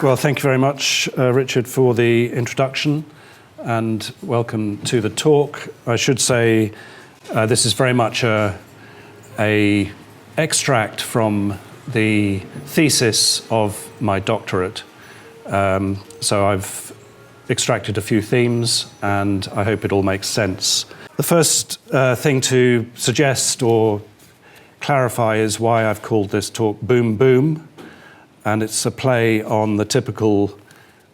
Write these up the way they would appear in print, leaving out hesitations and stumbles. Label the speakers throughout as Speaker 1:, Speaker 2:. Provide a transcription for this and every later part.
Speaker 1: Well, thank you very much, Richard, for the introduction, and welcome to the talk. I should say this is very much a extract from the thesis of my doctorate. So I've extracted a few themes, and I hope it all makes sense. The first thing to suggest or clarify is why I've called this talk Boom Boom, and it's a play on the typical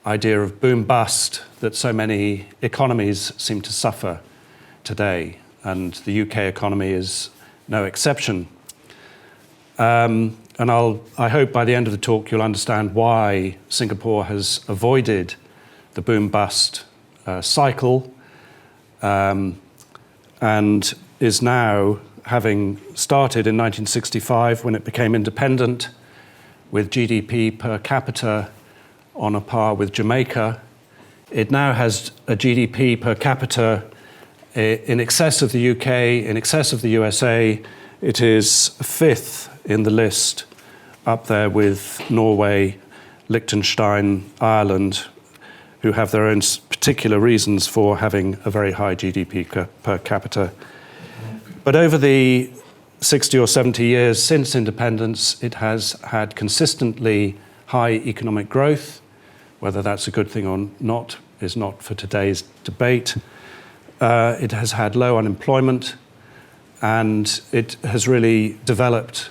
Speaker 1: idea of boom-bust that so many economies seem to suffer today, and the UK economy is no exception. And I hope by the end of the talk you'll understand why Singapore has avoided the boom-bust cycle and is now, having started in 1965 when it became independent, with GDP per capita on a par with Jamaica. It now has a GDP per capita in excess of the UK, in excess of the USA. It is fifth in the list, up there with Norway, Liechtenstein, Ireland, who have their own particular reasons for having a very high GDP per capita. But over the 60 or 70 years since independence, it has had consistently high economic growth. Whether that's a good thing or not is not for today's debate. It has had low unemployment, and it has really developed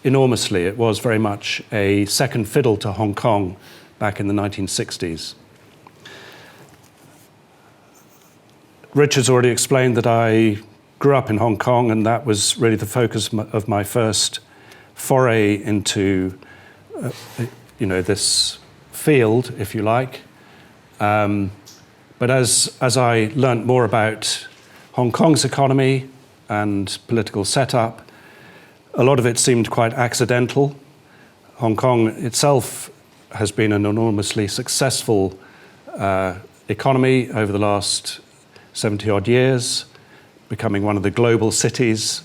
Speaker 1: enormously. It was very much a second fiddle to Hong Kong back in the 1960s. Richard's already explained that I grew up in Hong Kong, and that was really the focus of my first foray into, this field, if you like. But as I learnt more about Hong Kong's economy and political setup, a lot of it seemed quite accidental. Hong Kong itself has been an enormously successful economy over the last 70-odd years, becoming one of the global cities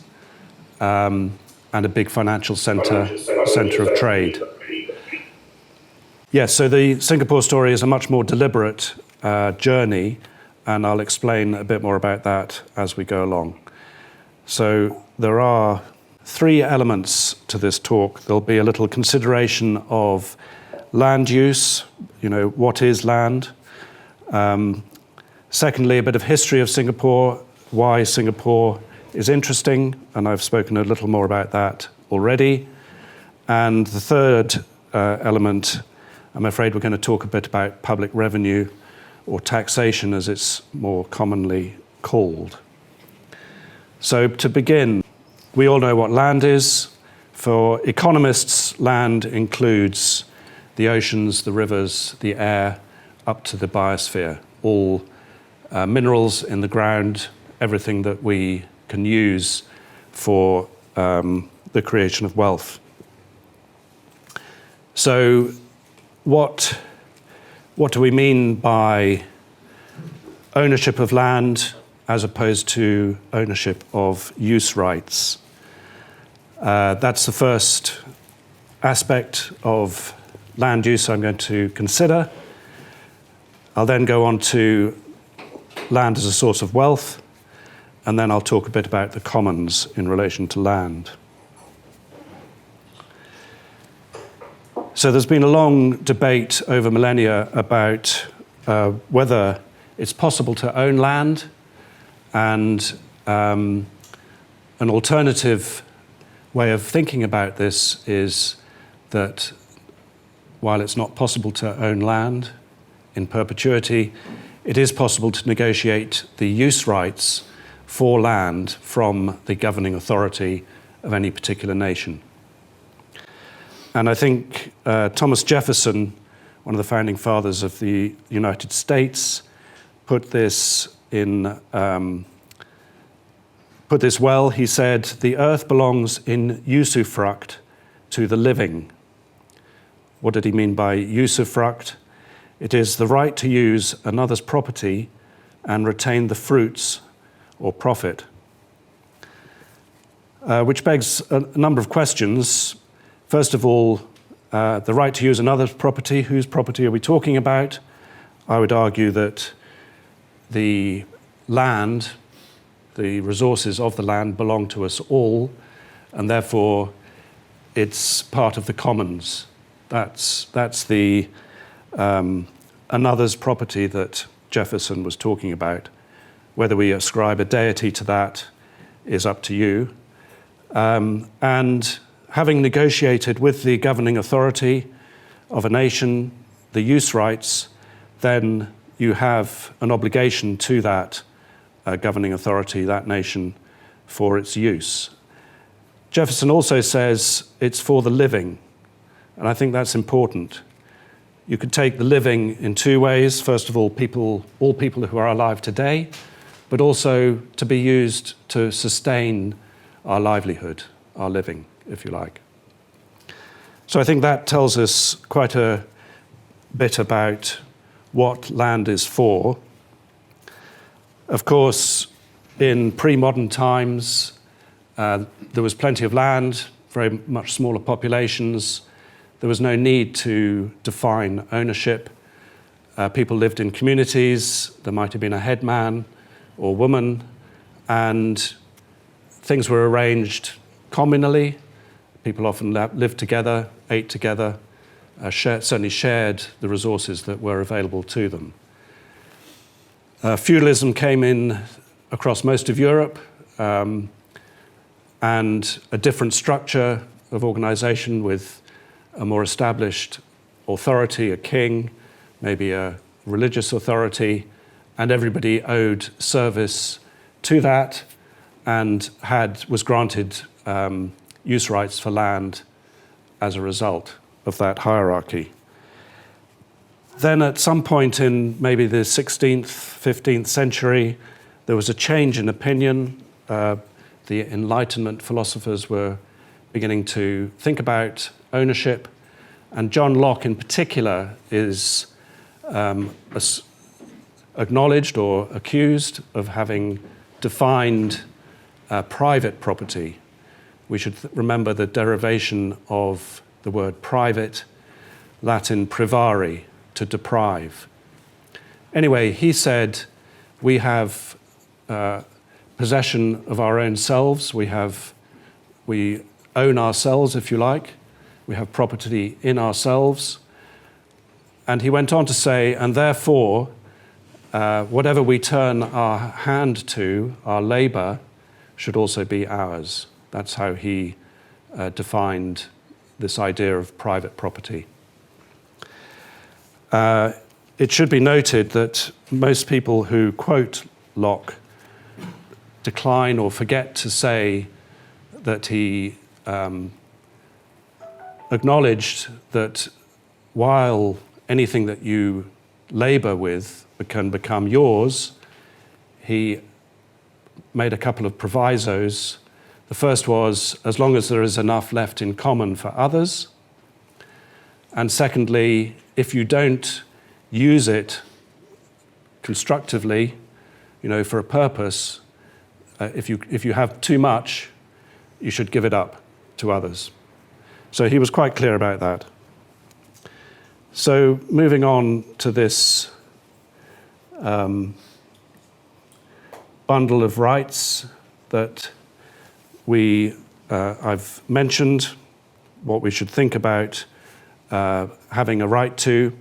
Speaker 1: and a big financial centre of trade. Yes, so the Singapore story is a much more deliberate journey, and I'll explain a bit more about that as we go along. So there are three elements to this talk. There'll be a little consideration of land use, what is land? Secondly, a bit of history of Singapore, why Singapore is interesting, and I've spoken a little more about that already. And the third element, I'm afraid we're going to talk a bit about public revenue, or taxation as it's more commonly called. So to begin, we all know what land is. For economists, land includes the oceans, the rivers, the air, up to the biosphere, all minerals in the ground, everything that we can use for the creation of wealth. So what do we mean by ownership of land as opposed to ownership of use rights? That's the first aspect of land use I'm going to consider. I'll then go on to land as a source of wealth, and then I'll talk a bit about the commons in relation to land. So there's been a long debate over millennia about whether it's possible to own land, and an alternative way of thinking about this is that while it's not possible to own land in perpetuity, it is possible to negotiate the use rights for land from the governing authority of any particular nation. And I think Thomas Jefferson, one of the founding fathers of the United States, put this well. He said, "The earth belongs in usufruct to the living." What did he mean by usufruct? It is the right to use another's property and retain the fruits or profit. Which begs a number of questions. First of all, The right to use another's property, whose property are we talking about? I would argue that the land, the resources of the land belong to us all, and therefore it's part of the commons. That's the another's property that Jefferson was talking about. Whether we ascribe a deity to that is up to you. And having negotiated with the governing authority of a nation the use rights, then you have an obligation to that governing authority, that nation, for its use. Jefferson also says it's for the living, and I think that's important. You could take the living in two ways. First of all people who are alive today, but also to be used to sustain our livelihood, our living, if you like. So I think that tells us quite a bit about what land is for. Of course, in pre-modern times, there was plenty of land, very much smaller populations. There was no need to define ownership. People lived in communities. There might have been a headman or woman, and things were arranged communally. People often lived together, ate together, certainly shared the resources that were available to them. Feudalism came in across most of Europe, and a different structure of organization with a more established authority, a king, maybe a religious authority, and everybody owed service to that and was granted use rights for land as a result of that hierarchy. Then at some point in maybe the 16th, 15th century, there was a change in opinion. The Enlightenment philosophers were beginning to think about ownership, and John Locke in particular is acknowledged or accused of having defined private property. We should remember the derivation of the word private, Latin privare, to deprive. Anyway, he said we have possession of our own selves. We own ourselves, if you like. We have property in ourselves. And he went on to say, and therefore, whatever we turn our hand to, our labor, should also be ours. That's how he defined this idea of private property. It should be noted that most people who quote Locke decline or forget to say that he acknowledged that while anything that you labor with can become yours, he made a couple of provisos. The first was, as long as there is enough left in common for others. And secondly, if you don't use it constructively, for a purpose, if you have too much, you should give it up to others. So he was quite clear about that. So moving on to this bundle of rights that I've mentioned, what we should think about having a right to.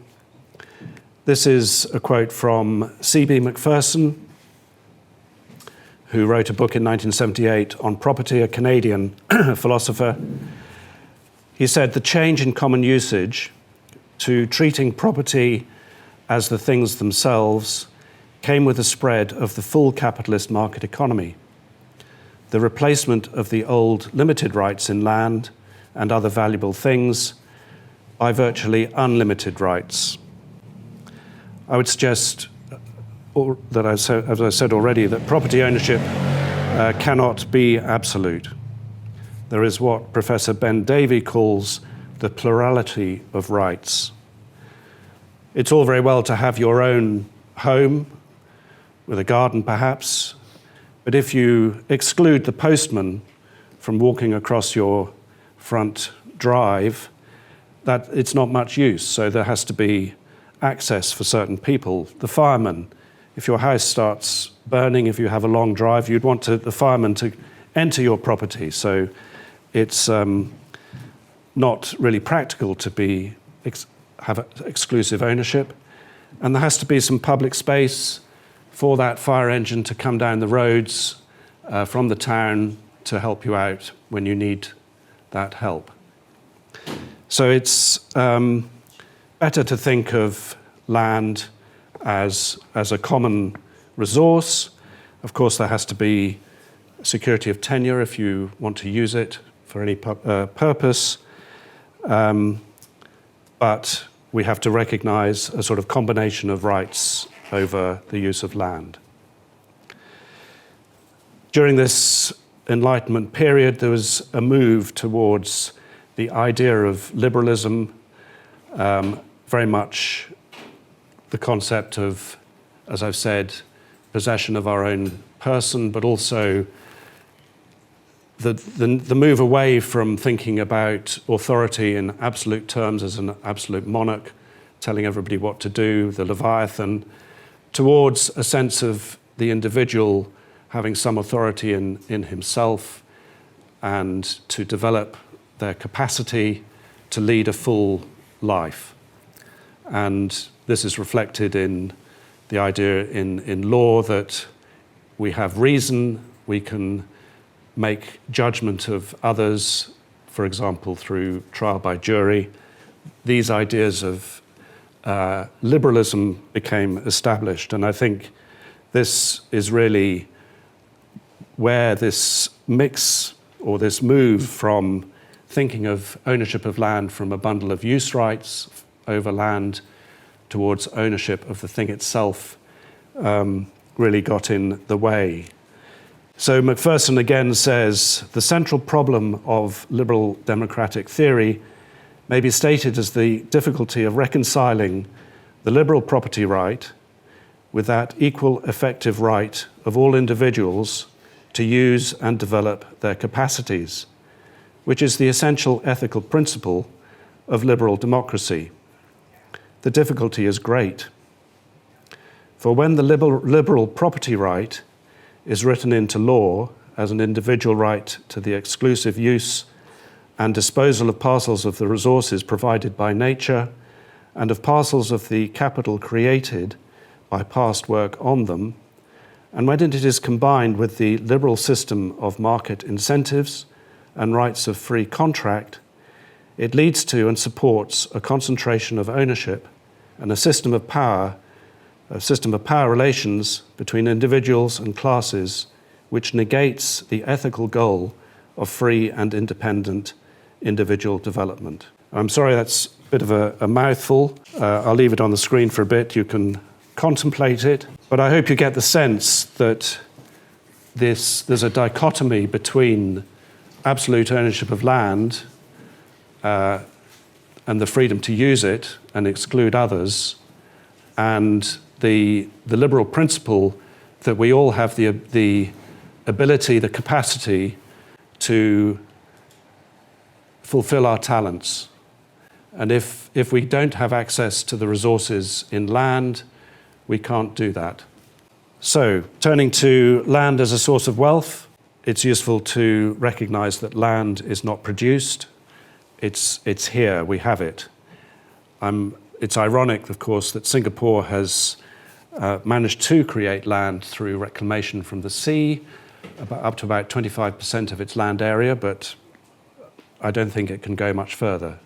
Speaker 1: This is a quote from C.B. Macpherson, who wrote a book in 1978 on property, a Canadian philosopher. He said, the change in common usage to treating property as the things themselves came with the spread of the full capitalist market economy. The replacement of the old limited rights in land and other valuable things by virtually unlimited rights. I would suggest that, as I said already, that property ownership cannot be absolute. There is what Professor Ben Davey calls the plurality of rights. It's all very well to have your own home, with a garden perhaps, but if you exclude the postman from walking across your front drive, that it's not much use. So there has to be access for certain people. The fireman, if your house starts burning, if you have a long drive, you'd want the fireman to enter your property. So it's not really practical to have exclusive ownership. And there has to be some public space for that fire engine to come down the roads from the town to help you out when you need that help. So it's better to think of land as a common resource. Of course, there has to be security of tenure if you want to use it for any purpose. But we have to recognize a sort of combination of rights over the use of land. During this Enlightenment period, there was a move towards the idea of liberalism, very much the concept of, as I've said, possession of our own person, but also the move away from thinking about authority in absolute terms as an absolute monarch, telling everybody what to do, the Leviathan, towards a sense of the individual having some authority in himself and to develop their capacity to lead a full life. And this is reflected in the idea in law that we have reason, we can make judgment of others, for example, through trial by jury. These ideas of liberalism became established, and I think this is really where this mix or this move from thinking of ownership of land from a bundle of use rights over land towards ownership of the thing itself really got in the way. So Macpherson again says, the central problem of liberal democratic theory may be stated as the difficulty of reconciling the liberal property right with that equal effective right of all individuals to use and develop their capacities, which is the essential ethical principle of liberal democracy. The difficulty is great. For when the liberal property right is written into law as an individual right to the exclusive use and disposal of parcels of the resources provided by nature and of parcels of the capital created by past work on them, and when it is combined with the liberal system of market incentives and rights of free contract, it leads to and supports a concentration of ownership and a system of power relations between individuals and classes which negates the ethical goal of free and independent individual development. I'm sorry that's a bit of a mouthful. I'll leave it on the screen for a bit. You can contemplate it. But I hope you get the sense that there's a dichotomy between absolute ownership of land and the freedom to use it and exclude others, and the liberal principle that we all have the ability, the capacity to fulfill our talents. And if we don't have access to the resources in land, we can't do that. So, turning to land as a source of wealth, it's useful to recognize that land is not produced. It's here, we have it. It's ironic, of course, that Singapore has managed to create land through reclamation from the sea, up to about 25% of its land area, but I don't think it can go much further.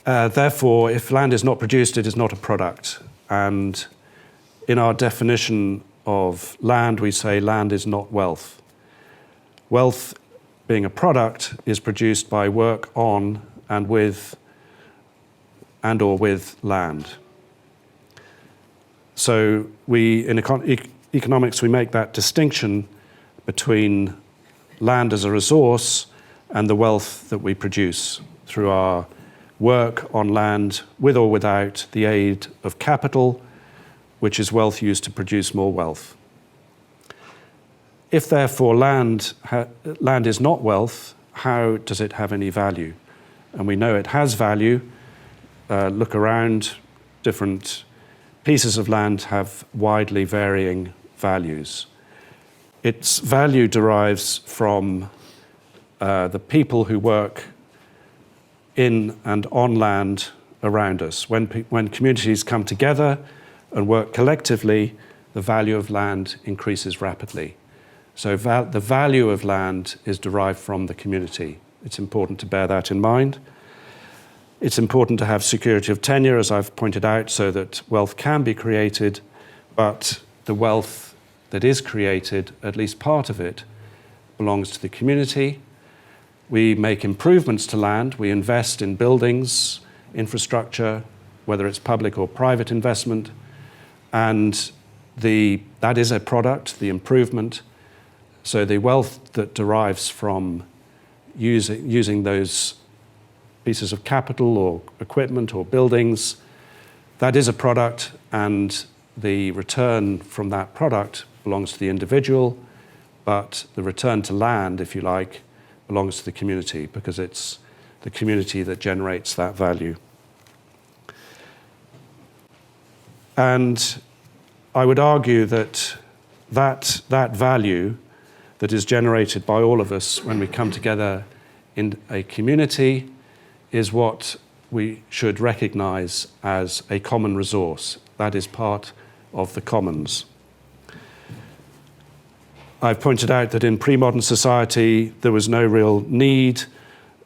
Speaker 1: Therefore, if land is not produced, it is not a product. And in our definition of land, we say land is not wealth. Wealth, being a product, is produced by work on and with and/or with land. So in economics, we make that distinction between land as a resource and the wealth that we produce through our work on land, with or without the aid of capital, which is wealth used to produce more wealth. If therefore land is not wealth, how does it have any value? and we know it has value. Look around, different pieces of land have widely varying values. Its value derives from the people who work in and on land around us. When communities come together and work collectively, the value of land increases rapidly. So the value of land is derived from the community. It's important to bear that in mind. It's important to have security of tenure, as I've pointed out, so that wealth can be created, but the wealth that is created, at least part of it, belongs to the community. We make improvements to land. We invest in buildings, infrastructure, whether it's public or private investment, and that is a product, the improvement. So the wealth that derives from using those pieces of capital or equipment or buildings, that is a product, and the return from that product belongs to the individual, but the return to land, if you like, belongs to the community, because it's the community that generates that value. And I would argue that value that is generated by all of us when we come together in a community is what we should recognize as a common resource. That is part of the commons. I've pointed out that in pre-modern society, there was no real need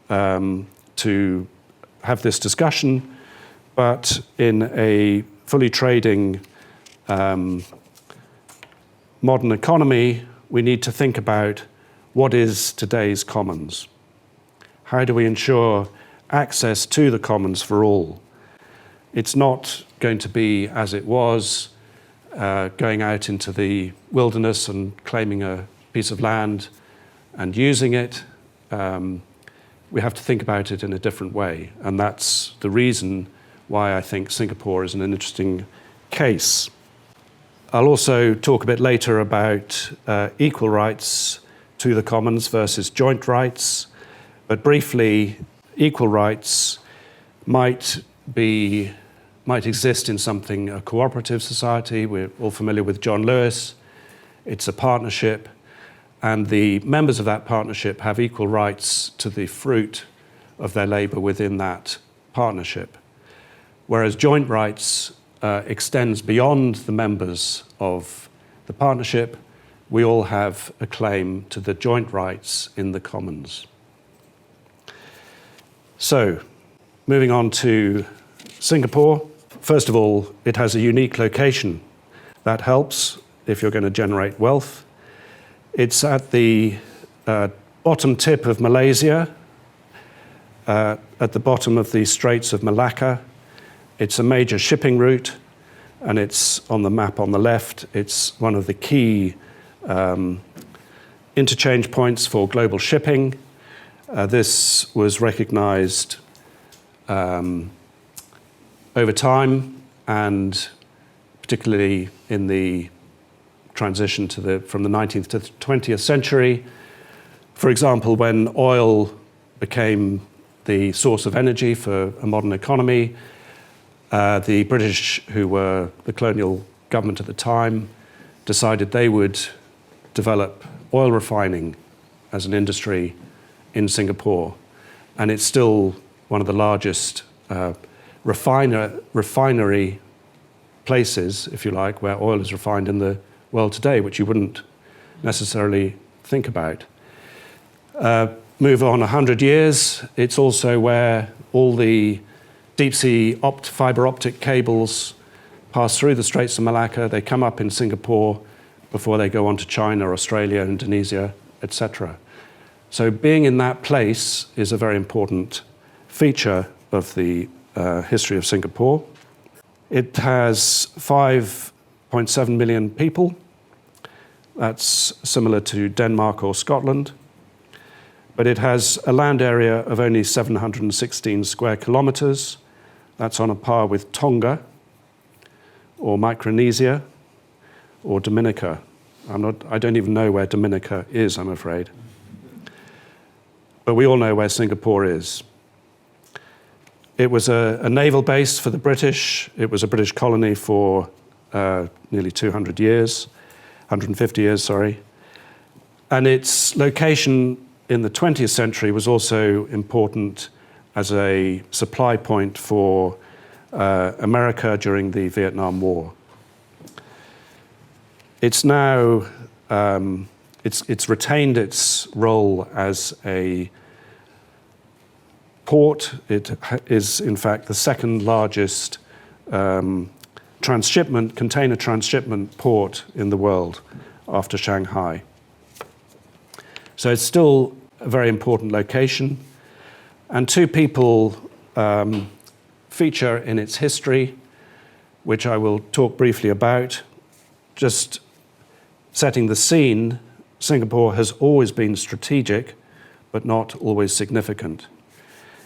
Speaker 1: to have this discussion, but in a fully trading modern economy, we need to think about what is today's commons. How do we ensure access to the commons for all? It's not going to be as it was, going out into the wilderness and claiming a piece of land and using it. We have to think about it in a different way, and that's the reason why I think Singapore is an interesting case. I'll also talk a bit later about equal rights to the commons versus joint rights, but briefly, equal rights might exist in something, a cooperative society. We're all familiar with John Lewis. It's a partnership, and the members of that partnership have equal rights to the fruit of their labor within that partnership. Whereas joint rights extends beyond the members of the partnership. We all have a claim to the joint rights in the commons. So, moving on to Singapore. First of all, it has a unique location. That helps if you're going to generate wealth. It's at the bottom tip of Malaysia, at the bottom of the Straits of Malacca. It's a major shipping route, and it's on the map on the left. It's one of the key interchange points for global shipping. This was recognized over time, and particularly in the transition from the 19th to the 20th century. For example, when oil became the source of energy for a modern economy, the British, who were the colonial government at the time, decided they would develop oil refining as an industry in Singapore. And it's still one of the largest refinery places, if you like, where oil is refined in the world today, which you wouldn't necessarily think about. Move on 100 years, it's also where all the deep-sea fiber optic cables pass through the Straits of Malacca. They come up in Singapore before they go on to China, Australia, Indonesia, etc. So being in that place is a very important feature of the history of Singapore. It has 5.7 million people. That's similar to Denmark or Scotland. But it has a land area of only 716 square kilometers. That's on a par with Tonga, or Micronesia, or Dominica. I don't even know where Dominica is, I'm afraid. But we all know where Singapore is. It was a naval base for the British. It was a British colony for nearly 200 years, 150 years, sorry. And its location in the 20th century was also important as a supply point for America during the Vietnam War. It's now, it's retained its role as a port. It is, in fact, the second largest container transshipment port in the world after Shanghai. So it's still a very important location. And two people feature in its history, which I will talk briefly about. Just setting the scene, Singapore has always been strategic, but not always significant.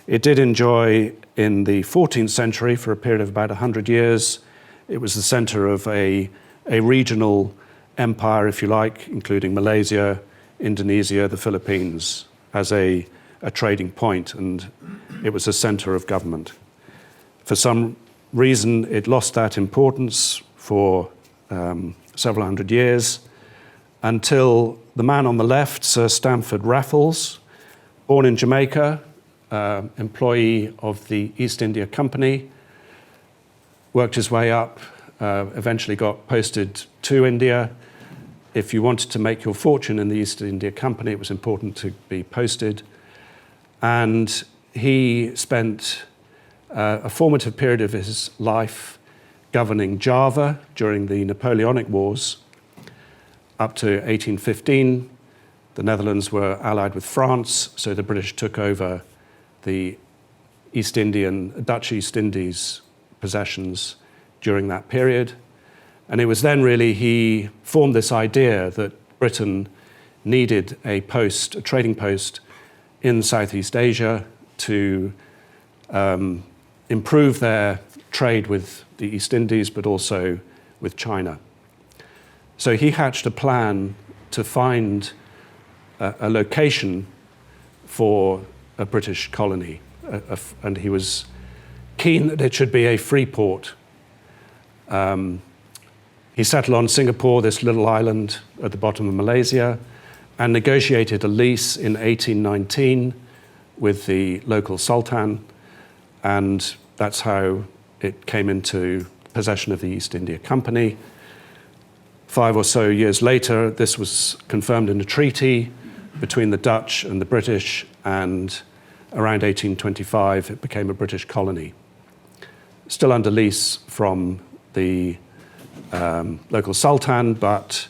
Speaker 1: It did enjoy, in the 14th century, for a period of about 100 years, it was the center of a regional empire, if you like, including Malaysia, Indonesia, the Philippines, as a trading point, and it was a center of government. For some reason, it lost that importance for several hundred years until the man on the left, Sir Stamford Raffles, born in Jamaica, employee of the East India Company, worked his way up, eventually got posted to India. If you wanted to make your fortune in the East India Company, it was important to be posted. And he spent a formative period of his life governing Java during the Napoleonic Wars up to 1815. The Netherlands were allied with France, so the British took over the Dutch East Indies possessions during that period. And it was then really he formed this idea that Britain needed a trading post in Southeast Asia to improve their trade with the East Indies, but also with China. So he hatched a plan to find a location for a British colony, and he was keen that it should be a free port. He settled on Singapore, this little island at the bottom of Malaysia, and negotiated a lease in 1819 with the local sultan, and that's how it came into possession of the East India Company. 5 or so years later, this was confirmed in a treaty between the Dutch and the British, and around 1825 it became a British colony. Still under lease from the local sultan, but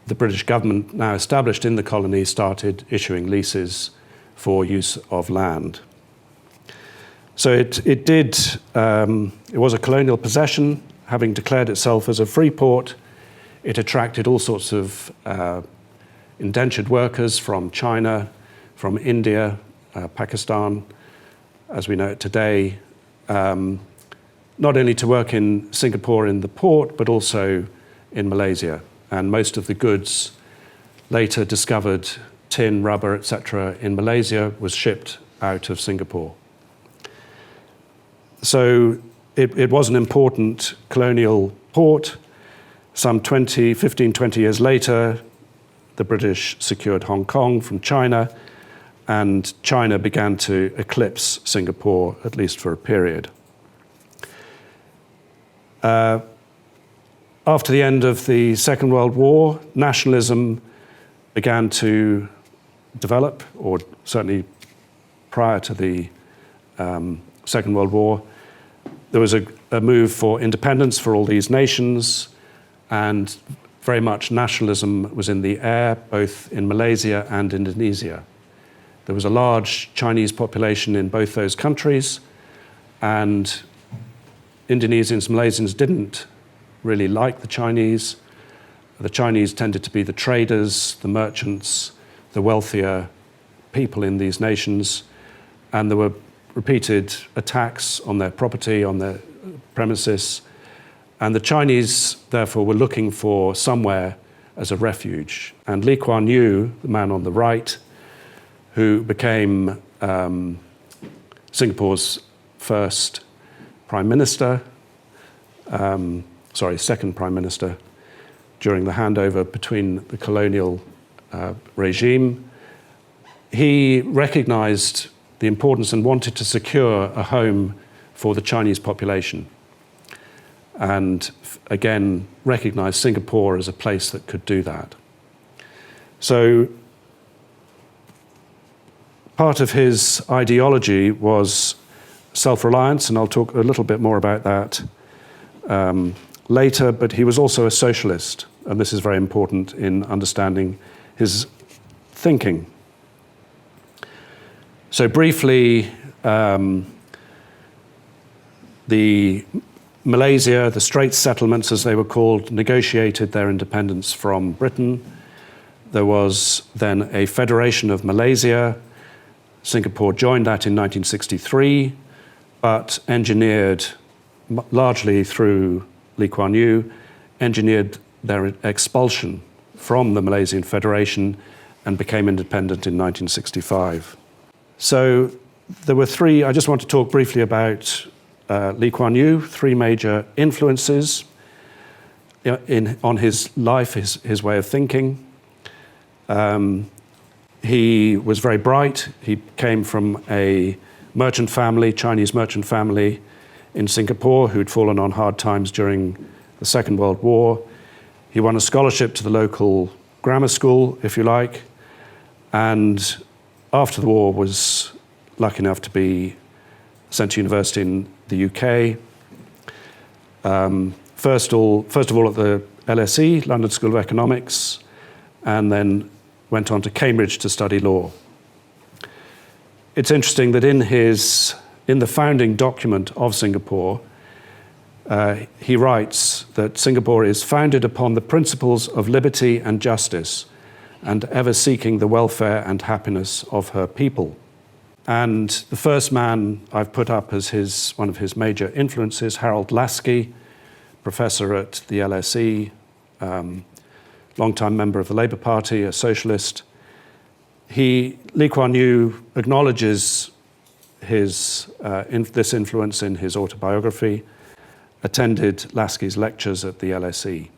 Speaker 1: the British government, now established in the colony, started issuing leases for use of land. So it was a colonial possession, having declared itself as a free port. It attracted all sorts of indentured workers from China, from India, Pakistan, as we know it today, not only to work in Singapore in the port, but also in Malaysia. And most of the goods later discovered, tin, rubber, etc., in Malaysia, was shipped out of Singapore. So it was an important colonial port. Some 15, 20 years later, the British secured Hong Kong from China, and China began to eclipse Singapore, at least for a period. After the end of the Second World War, nationalism began to develop, or certainly prior to the Second World War. There was a move for independence for all these nations, and very much nationalism was in the air, both in Malaysia and Indonesia. There was a large Chinese population in both those countries, and Indonesians, Malaysians didn't really like the Chinese. The Chinese tended to be the traders, the merchants, the wealthier people in these nations, and there were repeated attacks on their property, on their premises, and the Chinese, therefore, were looking for somewhere as a refuge. And Lee Kuan Yew, the man on the right, who became Singapore's first Prime Minister, second Prime Minister during the handover between the colonial regime. He recognized the importance and wanted to secure a home for the Chinese population. And again, recognized Singapore as a place that could do that. So part of his ideology was self-reliance, and I'll talk a little bit more about that later, but he was also a socialist, and this is very important in understanding his thinking. So briefly, the Malaysia, the Straits settlements as they were called, negotiated their independence from Britain. There was then a Federation of Malaysia. Singapore joined that in 1963, but engineered, largely through Lee Kuan Yew, engineered their expulsion from the Malaysian Federation and became independent in 1965. So there were three, I just want to talk briefly about Lee Kuan Yew, three major influences on his life, his way of thinking. He was very bright. He came from a merchant family, Chinese merchant family in Singapore, who'd fallen on hard times during the Second World War. He won a scholarship to the local grammar school, if you like, and after the war was lucky enough to be sent to university in the UK. First of all at the LSE, London School of Economics, and then went on to Cambridge to study law. It's interesting that in the founding document of Singapore, he writes that Singapore is founded upon the principles of liberty and justice, and ever seeking the welfare and happiness of her people. And the first man I've put up as one of his major influences, Harold Lasky, professor at the LSE, longtime member of the Labour Party, a socialist. Lee Kuan Yew acknowledges this influence in his autobiography, attended Lasky's lectures at the LSE.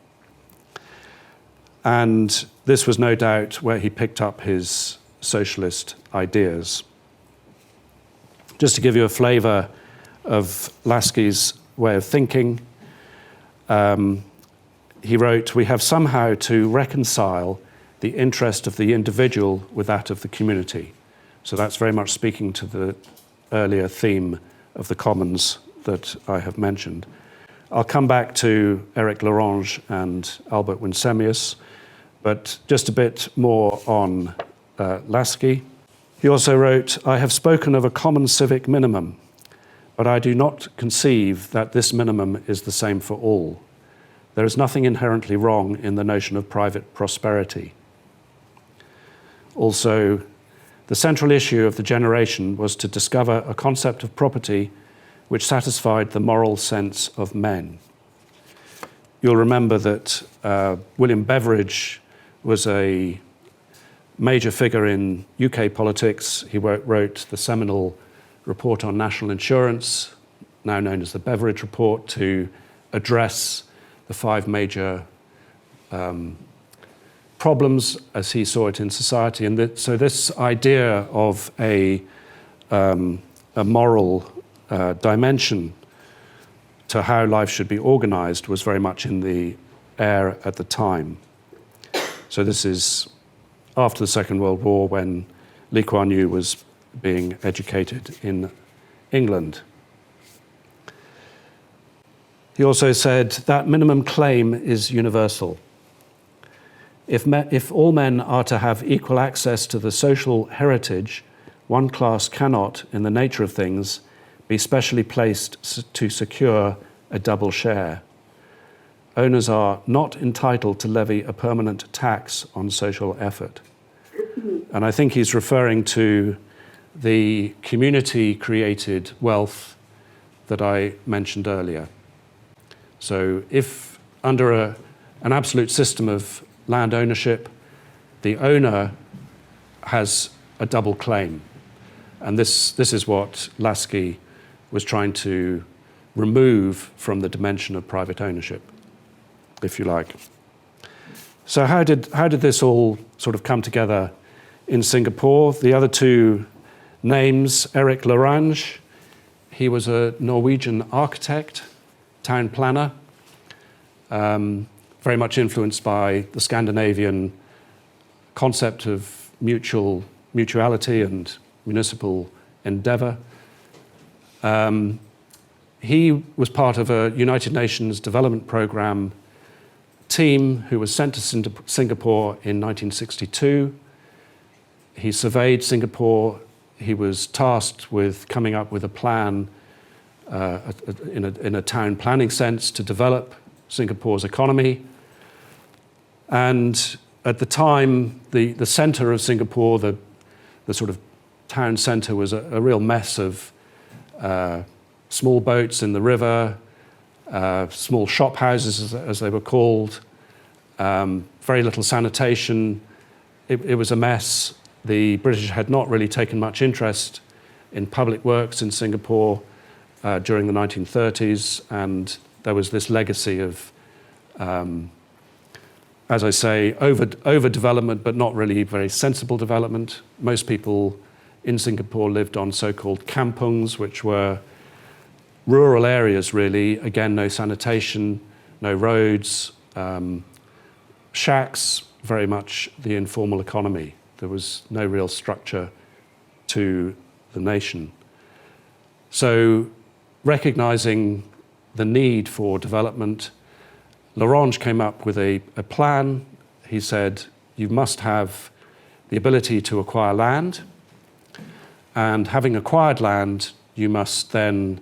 Speaker 1: And this was no doubt where he picked up his socialist ideas. Just to give you a flavour of Lasky's way of thinking, he wrote, "We have somehow to reconcile the interest of the individual with that of the community." So that's very much speaking to the earlier theme of the commons that I have mentioned. I'll come back to Eric Larange and Albert Winsemius, but just a bit more on Lasky. He also wrote, "I have spoken of a common civic minimum, but I do not conceive that this minimum is the same for all. There is nothing inherently wrong in the notion of private prosperity." Also, the central issue of the generation was to discover a concept of property which satisfied the moral sense of men. You'll remember that William Beveridge was a major figure in UK politics. He wrote the seminal report on national insurance, now known as the Beveridge Report, to address the five major problems as he saw it in society. And so this idea of a moral dimension to how life should be organized was very much in the air at the time. So this is after the Second World War, when Lee Kuan Yew was being educated in England. He also said that minimum claim is universal. If all men are to have equal access to the social heritage, one class cannot, in the nature of things, be specially placed to secure a double share. Owners are not entitled to levy a permanent tax on social effort. And I think he's referring to the community-created wealth that I mentioned earlier. So if under an absolute system of land ownership, the owner has a double claim. And this is what Lasky was trying to remove from the dimension of private ownership, if you like. So how did this all sort of come together in Singapore? The other two names, Erik Lorange, he was a Norwegian architect, town planner, very much influenced by the Scandinavian concept of mutuality and municipal endeavour. He was part of a United Nations development programme team who was sent to Singapore in 1962. He surveyed Singapore. He was tasked with coming up with a plan in a town planning sense to develop Singapore's economy. And at the time, the centre of Singapore, the sort of town centre, was a real mess of small boats in the river, small shop houses, as they were called, very little sanitation. It was a mess. The British had not really taken much interest in public works in Singapore during the 1930s, and there was this legacy of, as I say, overdevelopment, but not really very sensible development. Most people in Singapore lived on so-called kampungs, which were rural areas, really. Again, no sanitation, no roads, shacks, very much the informal economy. There was no real structure to the nation. So, recognizing the need for development, Lorange came up with a plan. He said, you must have the ability to acquire land, and having acquired land, you must then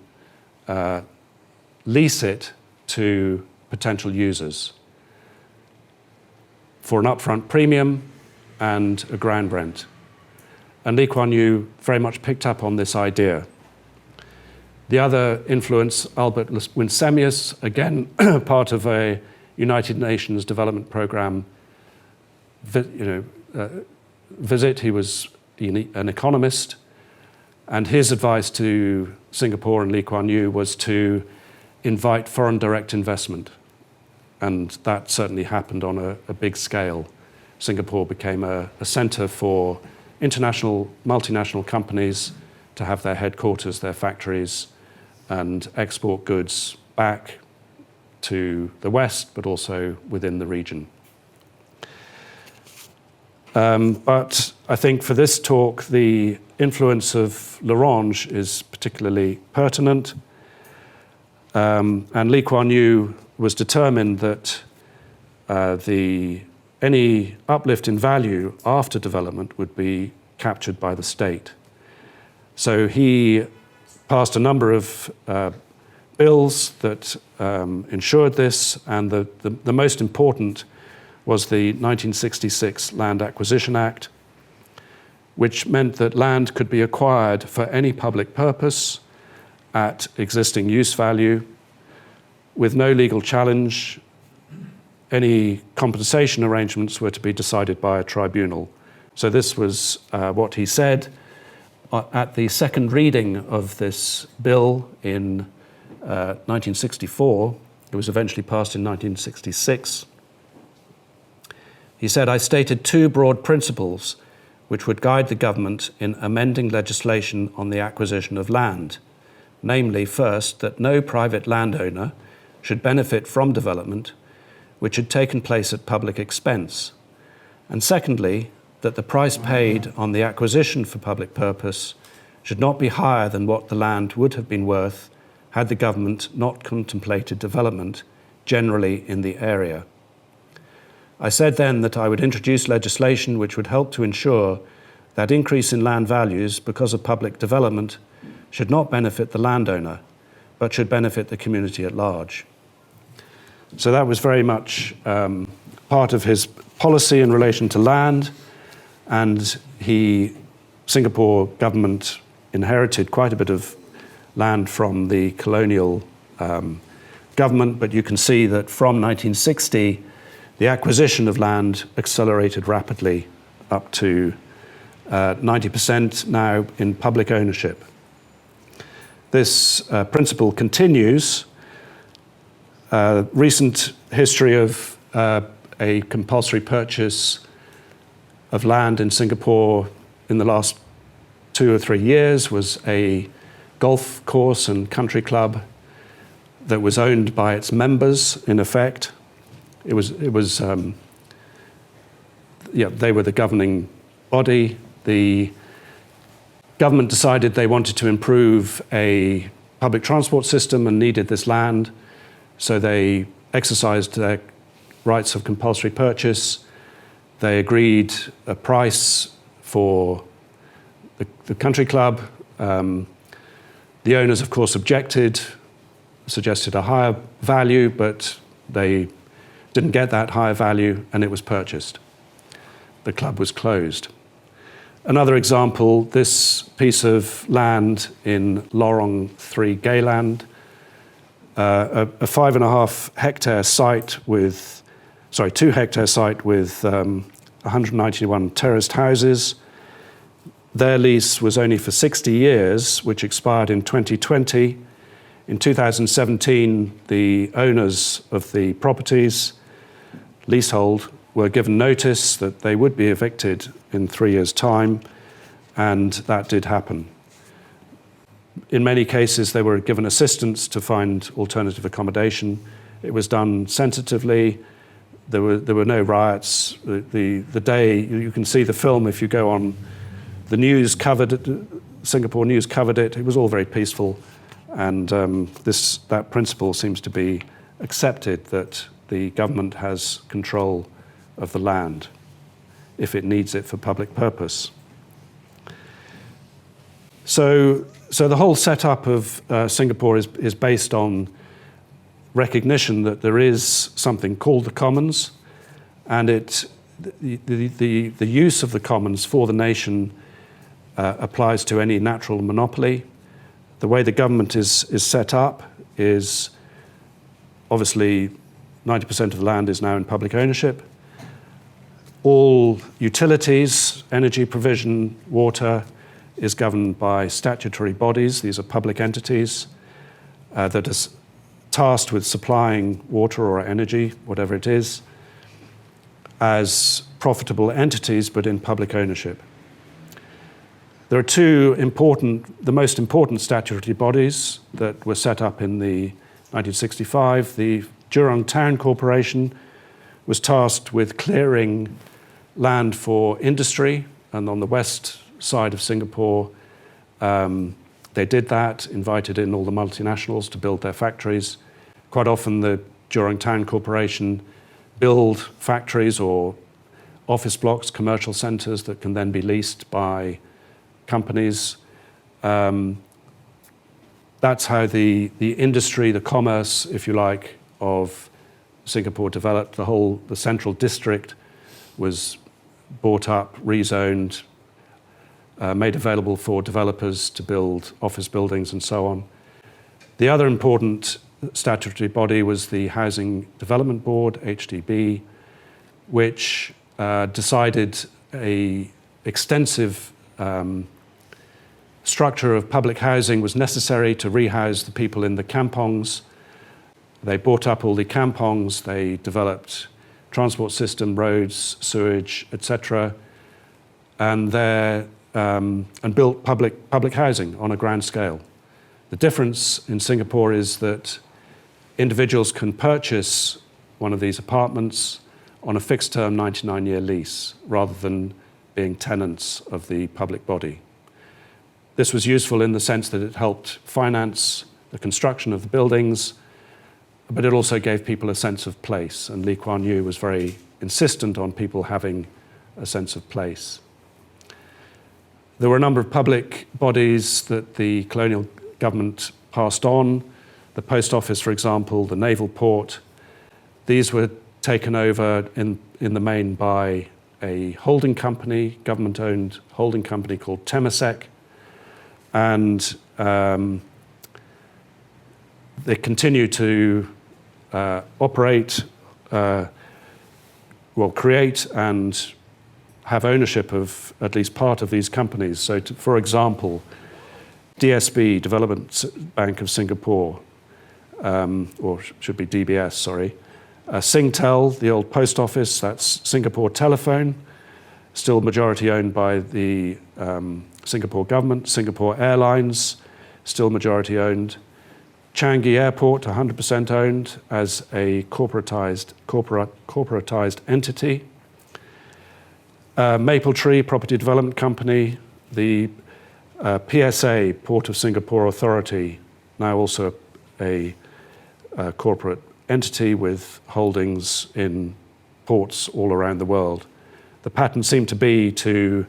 Speaker 1: lease it to potential users for an upfront premium and a ground rent. And Lee Kuan Yew very much picked up on this idea. The other influence, Albert Winsemius, again part of a United Nations development program visit. He was an economist, and his advice to Singapore and Lee Kuan Yew was to invite foreign direct investment. And that certainly happened on a big scale. Singapore became a centre for international, multinational companies to have their headquarters, their factories, and export goods back to the West, but also within the region. But I think for this talk, the influence of Lorange is particularly pertinent. And Lee Kuan Yew was determined that any uplift in value after development would be captured by the state. So he passed a number of bills that ensured this, and the most important was the 1966 Land Acquisition Act, which meant that land could be acquired for any public purpose at existing use value with no legal challenge. Any compensation arrangements were to be decided by a tribunal. So this was what he said. At the second reading of this bill in 1964, it was eventually passed in 1966, he said, I stated two broad principles which would guide the government in amending legislation on the acquisition of land. Namely, first, that no private landowner should benefit from development which had taken place at public expense. And secondly, that the price paid on the acquisition for public purpose should not be higher than what the land would have been worth had the government not contemplated development generally in the area. I said then that I would introduce legislation which would help to ensure that increase in land values because of public development should not benefit the landowner, but should benefit the community at large. So that was very much part of his policy in relation to land, and Singapore government inherited quite a bit of land from the colonial government, but you can see that from 1960, the acquisition of land accelerated rapidly up to 90% now in public ownership. this principle continues. Recent history of a compulsory purchase of land in Singapore in the last 2 or 3 years was a golf course and country club that was owned by its members, in effect. They were the governing body. The government decided they wanted to improve a public transport system and needed this land, so they exercised their rights of compulsory purchase. They agreed a price for the country club. The owners, of course, objected, suggested a higher value, but they didn't get that higher value, and it was purchased. The club was closed. Another example, this piece of land in Lorong 3 Geyland, a 5.5 hectare site with, 2 hectare site with 191 terraced houses. Their lease was only for 60 years, which expired in 2020. In 2017, the owners of the properties, leasehold, were given notice that they would be evicted in 3 years' time, and that did happen. In many cases, they were given assistance to find alternative accommodation. It was done sensitively. There were no riots. The day, you can see the film if you go on, the news covered it, Singapore News covered it. It was all very peaceful, and that principle seems to be accepted, that the government has control of the land if it needs it for public purpose. So the whole setup of Singapore is based on recognition that there is something called the commons, and the use of the commons for the nation applies to any natural monopoly. The way the government is set up is obviously 90% of the land is now in public ownership. All utilities, energy provision, water, is governed by statutory bodies. These are public entities that are tasked with supplying water or energy, whatever it is, as profitable entities, but in public ownership. There are two the most important statutory bodies that were set up in the 1965. The Jurong Town Corporation was tasked with clearing land for industry, and on the west side of Singapore, they did that, invited in all the multinationals to build their factories. Quite often the Jurong Town Corporation build factories or office blocks, commercial centres that can then be leased by companies. That's how the industry, the commerce, if you like, of Singapore developed. The central district was bought up, rezoned, made available for developers to build office buildings and so on. The other important statutory body was the Housing Development Board, HDB, which decided an extensive structure of public housing was necessary to rehouse the people in the kampongs. They bought up all the kampongs, they developed transport system, roads, sewage, etc., and built public housing on a grand scale. The difference in Singapore is that individuals can purchase one of these apartments on a fixed-term 99-year lease rather than being tenants of the public body. This was useful in the sense that it helped finance the construction of the buildings, but it also gave people a sense of place, and Lee Kuan Yew was very insistent on people having a sense of place. There were a number of public bodies that the colonial government passed on, the post office, for example, the naval port. These were taken over in the main by a holding company, government-owned holding company called Temasek, and they continue to operate, create and have ownership of at least part of these companies. So, for example, DSB, Development Bank of Singapore, or should be DBS, sorry. Singtel, the old post office, that's Singapore Telephone, still majority owned by the Singapore government. Singapore Airlines, still majority owned. Changi Airport, 100% owned as a corporatized entity. Mapletree Property Development Company, the PSA, Port of Singapore Authority, now also a corporate entity with holdings in ports all around the world. The pattern seemed to be to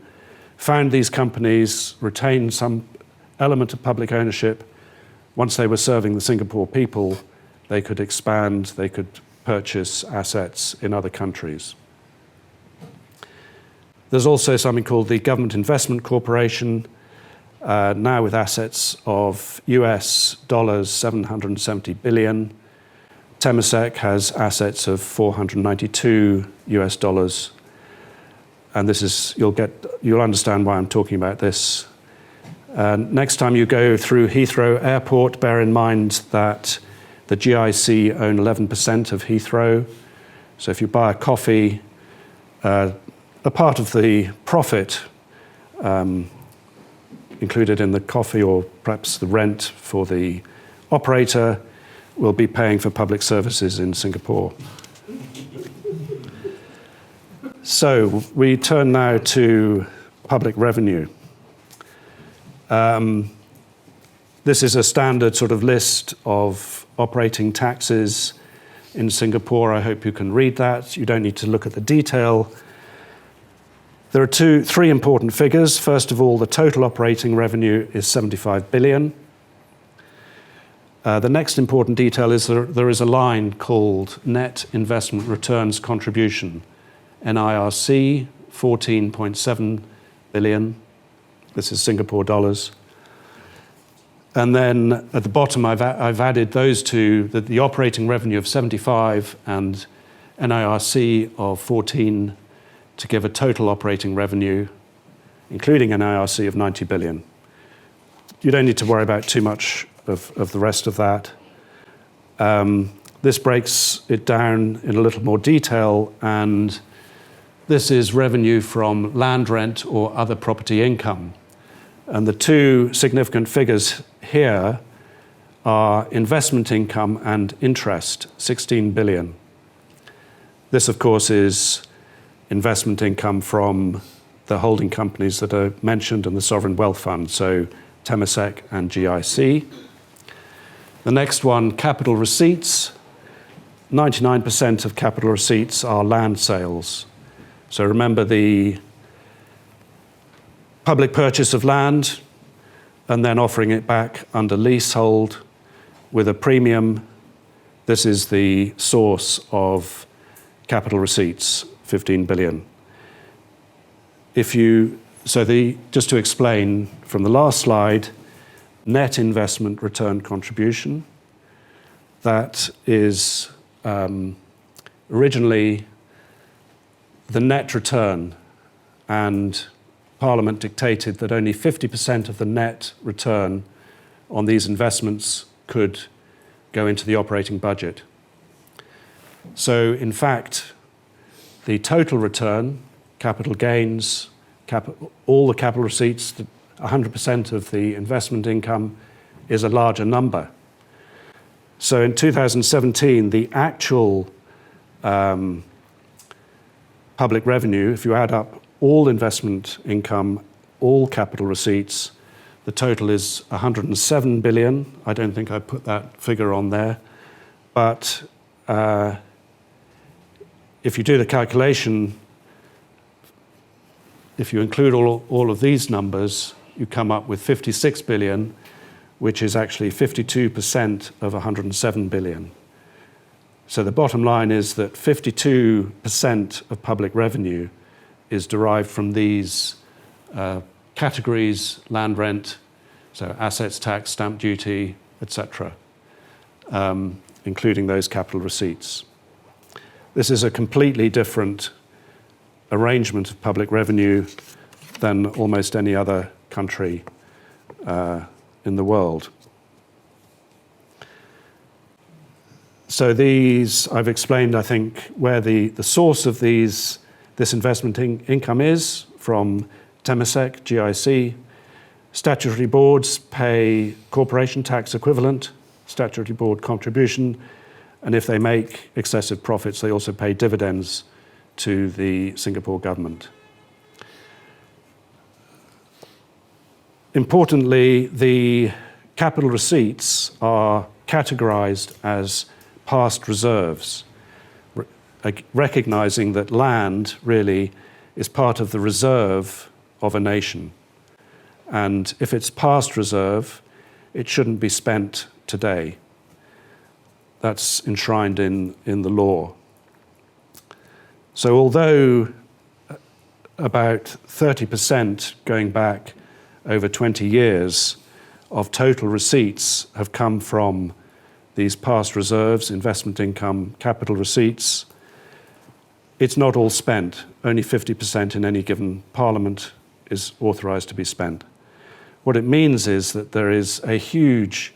Speaker 1: found these companies, retain some element of public ownership. Once they were serving the Singapore people, they could expand, they could purchase assets in other countries. There's also something called the Government Investment Corporation, now with assets of US dollars 770 billion. Temasek has assets of 492 US dollars. And this is, you'll understand why I'm talking about this. Next time you go through Heathrow Airport, bear in mind that the GIC own 11% of Heathrow. So if you buy a coffee, a part of the profit included in the coffee, or perhaps the rent for the operator, will be paying for public services in Singapore. So we turn now to public revenue. This is a standard sort of list of operating taxes in Singapore. I hope you can read that. You don't need to look at the detail. There are three important figures. First of all, the total operating revenue is 75 billion. The next important detail is there is a line called Net Investment Returns Contribution, NIRC, 14.7 billion. This is Singapore dollars. And then at the bottom, I've added those two, the operating revenue of 75 and NIRC of 14, to give a total operating revenue, including an NIRC of 90 billion. You don't need to worry about too much of the rest of that. This breaks it down in a little more detail, and this is revenue from land rent or other property income. And the two significant figures here are investment income and interest, 16 billion. This, of course, is investment income from the holding companies that are mentioned in the Sovereign Wealth Fund, so Temasek and GIC. The next one, capital receipts. 99% of capital receipts are land sales. So remember the public purchase of land and then offering it back under leasehold with a premium. This is the source of capital receipts, 15 billion. Just to explain from the last slide, net investment return contribution, that is originally the net return, and Parliament dictated that only 50% of the net return on these investments could go into the operating budget. So in fact, the total return, capital gains, all the capital receipts, 100% of the investment income is a larger number. So in 2017, the actual public revenue, if you add up all investment income, all capital receipts, the total is 107 billion. I don't think I put that figure on there. But if you do the calculation, if you include all of these numbers, you come up with 56 billion, which is actually 52% of 107 billion. So the bottom line is that 52% of public revenue is derived from these categories: land rent, so assets tax, stamp duty, etc., including those capital receipts. This is a completely different arrangement of public revenue than almost any other country in the world. So these, I've explained, I think, where the source of this investment income is from Temasek, GIC. Statutory boards pay corporation tax equivalent, statutory board contribution, and if they make excessive profits, they also pay dividends to the Singapore government. Importantly, the capital receipts are categorized as past reserves, recognizing that land really is part of the reserve of a nation. And if it's past reserve, it shouldn't be spent today. That's enshrined in the law. So although about 30% going back over 20 years of total receipts have come from these past reserves, investment income, capital receipts, it's not all spent. Only 50% in any given parliament is authorised to be spent. What it means is that there is a huge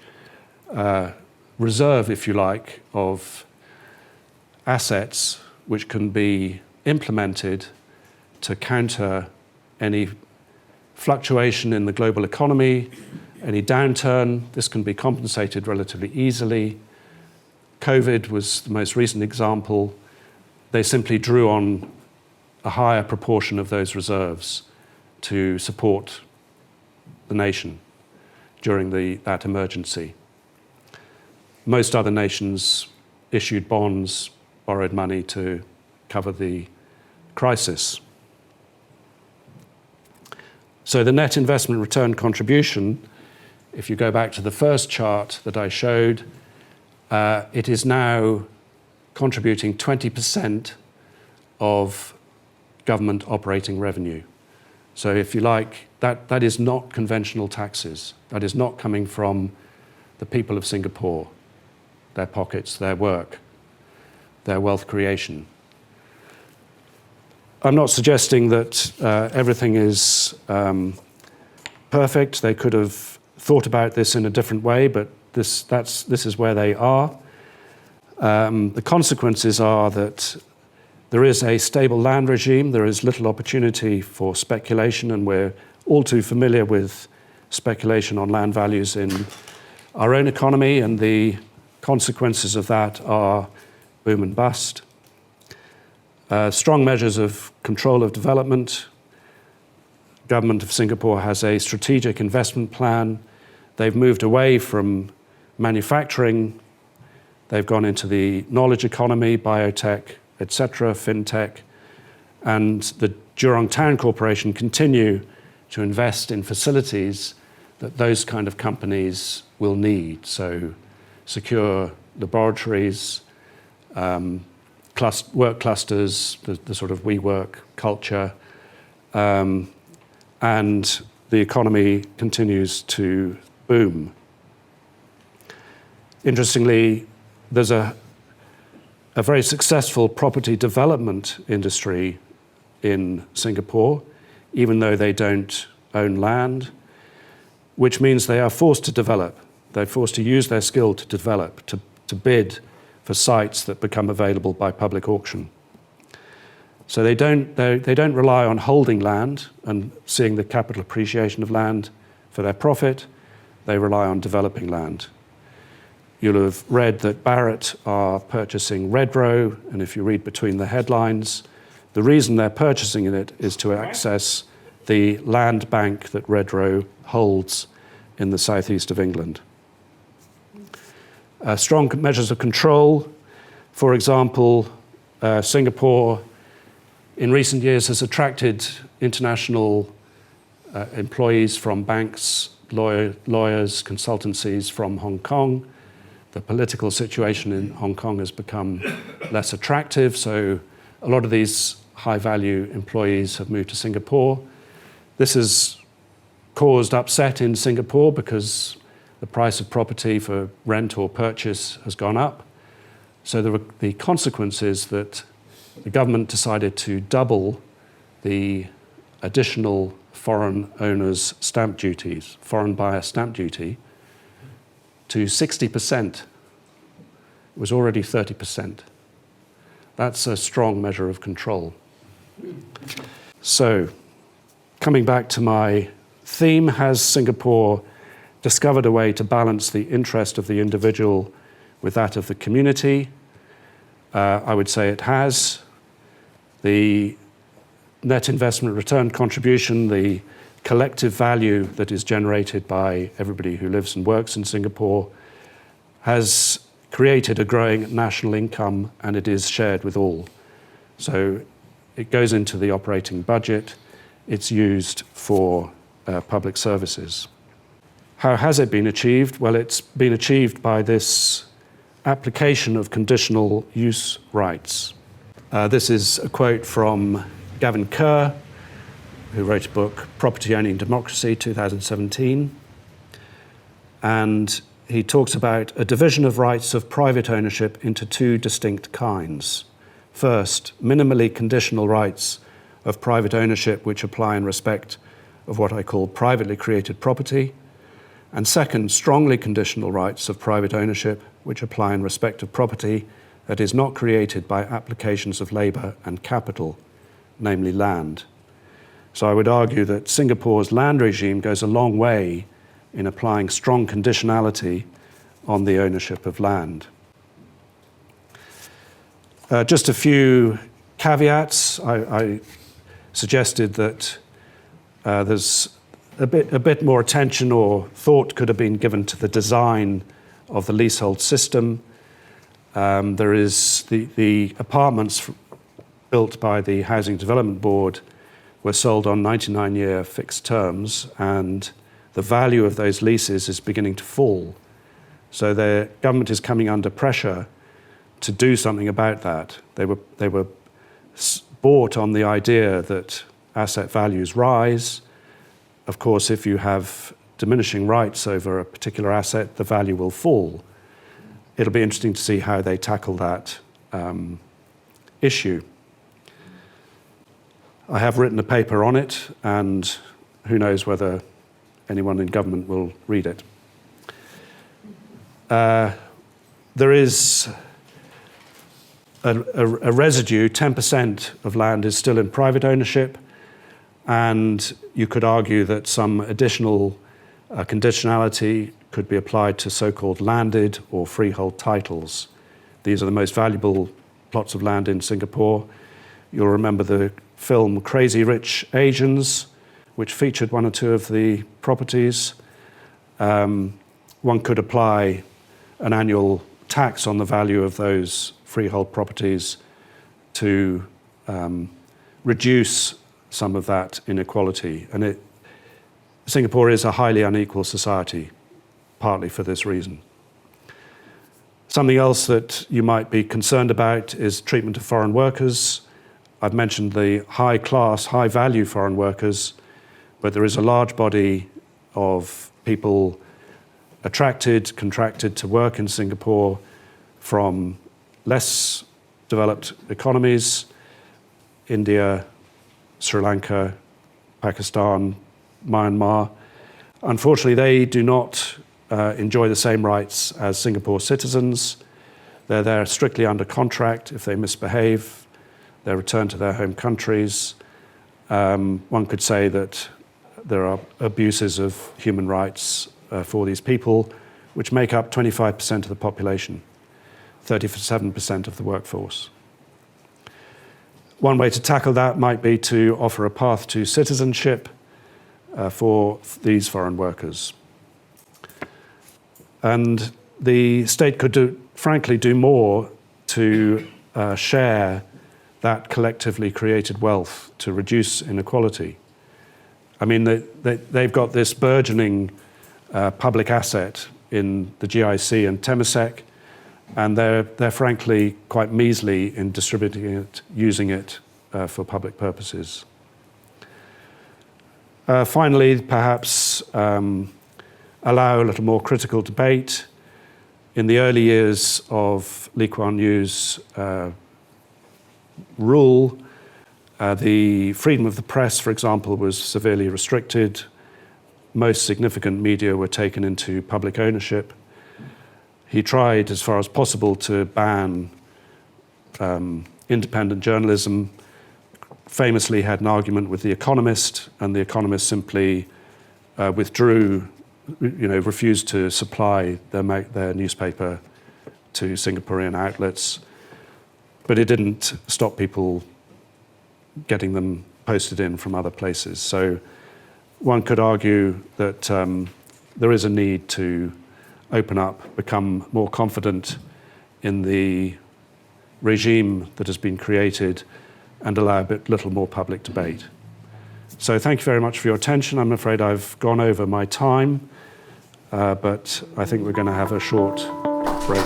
Speaker 1: reserve, if you like, of assets which can be implemented to counter any fluctuation in the global economy, any downturn. This can be compensated relatively easily. COVID was the most recent example. They simply drew on a higher proportion of those reserves to support the nation during that emergency. Most other nations issued bonds, borrowed money to cover the crisis. So the net investment return contribution, if you go back to the first chart that I showed, it is now contributing 20% of government operating revenue. So if you like, that is not conventional taxes. That is not coming from the people of Singapore, their pockets, their work, their wealth creation. I'm not suggesting that everything is perfect. They could have thought about this in a different way, but this is where they are. The consequences are that there is a stable land regime, there is little opportunity for speculation, and we're all too familiar with speculation on land values in our own economy, and the consequences of that are boom and bust. Strong measures of control of development. Government of Singapore has a strategic investment plan. They've moved away from manufacturing. They've gone into the knowledge economy, biotech, etc., fintech, and the Jurong Town Corporation continue to invest in facilities that those kind of companies will need. So secure laboratories, work clusters, the sort of WeWork culture, and the economy continues to boom. Interestingly, there's a very successful property development industry in Singapore, even though they don't own land, which means they are forced to develop. They're forced to use their skill to develop, to bid for sites that become available by public auction. So they don't rely on holding land and seeing the capital appreciation of land for their profit. They rely on developing land. You'll have read that Barratt are purchasing Redrow, and if you read between the headlines, the reason they're purchasing it is to access the land bank that Redrow holds in the southeast of England. Strong measures of control. For example, Singapore in recent years has attracted international employees from banks, lawyers, consultancies from Hong Kong. The political situation in Hong Kong has become less attractive, so a lot of these high-value employees have moved to Singapore. This has caused upset in Singapore because the price of property for rent or purchase has gone up. So the consequence is that the government decided to double the additional foreign owners' stamp duties, foreign buyer stamp duty, to 60%. It was already 30%. That's a strong measure of control. So, coming back to my theme, has Singapore discovered a way to balance the interest of the individual with that of the community? I would say it has. The net investment return contribution, the collective value that is generated by everybody who lives and works in Singapore, has created a growing national income, and it is shared with all. So it goes into the operating budget. It's used for public services. How has it been achieved? Well, it's been achieved by this application of conditional use rights. This is a quote from Gavin Kerr, who wrote a book, Property Owning Democracy, 2017. And he talks about a division of rights of private ownership into two distinct kinds. First, minimally conditional rights of private ownership which apply in respect of what I call privately created property. And second, strongly conditional rights of private ownership which apply in respect of property that is not created by applications of labour and capital, namely land. So I would argue that Singapore's land regime goes a long way in applying strong conditionality on the ownership of land. Just a few caveats. I suggested that there's a bit more attention or thought could have been given to the design of the leasehold system. There is the apartments built by the Housing Development Board were sold on 99-year fixed terms, and the value of those leases is beginning to fall. So the government is coming under pressure to do something about that. They were bought on the idea that asset values rise. Of course, if you have diminishing rights over a particular asset, the value will fall. It'll be interesting to see how they tackle that issue. I have written a paper on it, and who knows whether anyone in government will read it. There is a residue, 10% of land is still in private ownership, and you could argue that some additional conditionality could be applied to so-called landed or freehold titles. These are the most valuable plots of land in Singapore. You'll remember the film Crazy Rich Asians, which featured one or two of the properties. One could apply an annual tax on the value of those freehold properties to reduce some of that inequality. And Singapore is a highly unequal society, partly for this reason. Something else that you might be concerned about is treatment of foreign workers. I've mentioned the high-class, high-value foreign workers, but there is a large body of people contracted to work in Singapore from less developed economies, India, Sri Lanka, Pakistan, Myanmar. Unfortunately, they do not enjoy the same rights as Singapore citizens. They're there strictly under contract. If they misbehave, they're returned to their home countries. One could say that there are abuses of human rights for these people, which make up 25% of the population, 37% of the workforce. One way to tackle that might be to offer a path to citizenship for these foreign workers. And the state could frankly do more to share that collectively created wealth to reduce inequality. I mean, they've got this burgeoning public asset in the GIC and Temasek, and they're frankly quite measly in distributing it, using it for public purposes. Finally, perhaps allow a little more critical debate. In the early years of Lee Kuan Yew's rule, The freedom of the press, for example, was severely restricted. Most significant media were taken into public ownership. He tried, as far as possible, to ban independent journalism. Famously had an argument with The Economist, and The Economist simply withdrew, refused to supply their newspaper to Singaporean outlets. But it didn't stop people getting them posted in from other places. So one could argue that there is a need to open up, become more confident in the regime that has been created, and allow a little more public debate. So thank you very much for your attention. I'm afraid I've gone over my time, but I think we're going to have a short break.